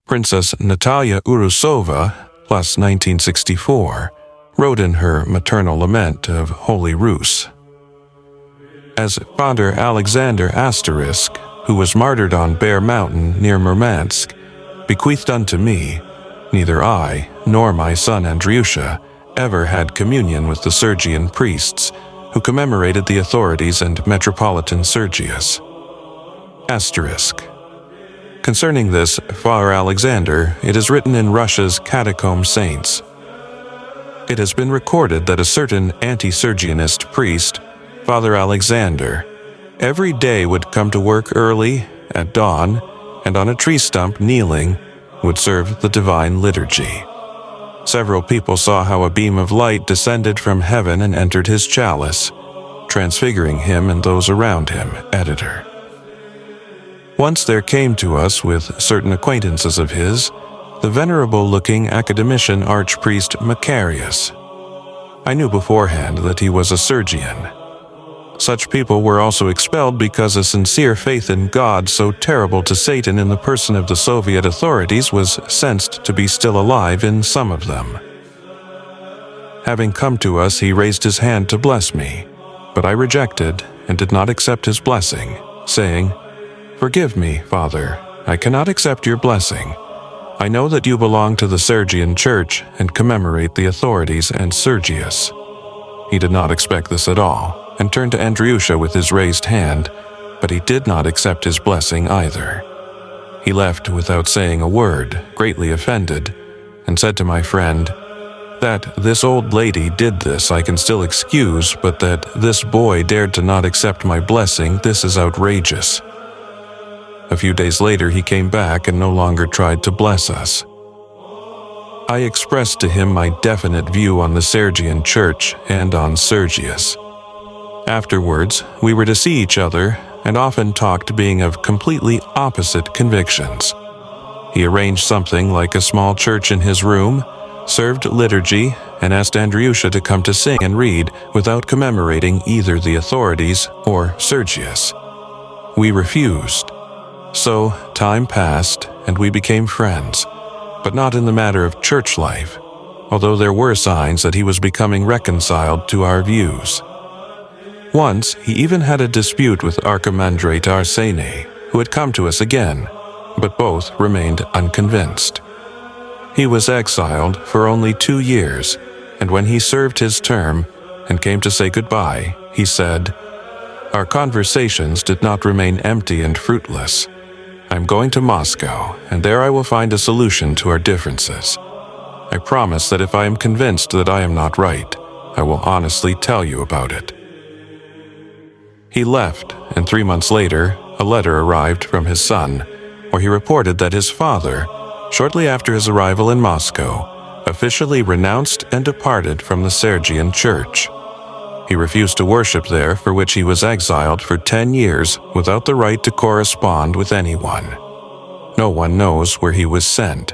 Princess Natalia Urusova, plus 1964, wrote in her maternal lament of Holy Rus. As Father Alexander Asterisk, who was martyred on Bear Mountain near Murmansk, bequeathed unto me, neither I nor my son Andriusha ever had communion with the Sergian priests, who commemorated the authorities and Metropolitan Sergius. Asterisk. Concerning this Father Alexander, it is written in Russia's Catacomb Saints. It has been recorded that a certain anti-Sergianist priest, Father Alexander, every day would come to work early, at dawn, and on a tree stump kneeling, would serve the divine liturgy. Several people saw how a beam of light descended from heaven and entered his chalice, transfiguring him and those around him. Editor. Once there came to us, with certain acquaintances of his, the venerable-looking academician archpriest Macarius. I knew beforehand that he was a Sergian. Such people were also expelled because a sincere faith in God so terrible to Satan in the person of the Soviet authorities was sensed to be still alive in some of them. Having come to us, he raised his hand to bless me, but I rejected and did not accept his blessing, saying, "Forgive me, Father, I cannot accept your blessing. I know that you belong to the Sergian Church and commemorate the authorities and Sergius." He did not expect this at all, and turned to Andriusha with his raised hand, but he did not accept his blessing either. He left without saying a word, greatly offended, and said to my friend, "That this old lady did this I can still excuse, but that this boy dared to not accept my blessing, this is outrageous." A few days later he came back and no longer tried to bless us. I expressed to him my definite view on the Sergian Church and on Sergius. Afterwards, we were to see each other and often talked, being of completely opposite convictions. He arranged something like a small church in his room, served liturgy, and asked Andriusha to come to sing and read without commemorating either the authorities or Sergius. We refused. So time passed and we became friends, but not in the matter of church life, although there were signs that he was becoming reconciled to our views. Once, he even had a dispute with Archimandrite Arsene, who had come to us again, but both remained unconvinced. He was exiled for only 2 years, and when he served his term and came to say goodbye, he said, "Our conversations did not remain empty and fruitless. I'm going to Moscow, and there I will find a solution to our differences. I promise that if I am convinced that I am not right, I will honestly tell you about it." He left, and 3 months later, a letter arrived from his son, where he reported that his father, shortly after his arrival in Moscow, officially renounced and departed from the Sergian Church. He refused to worship there, for which he was exiled for 10 years without the right to correspond with anyone. No one knows where he was sent,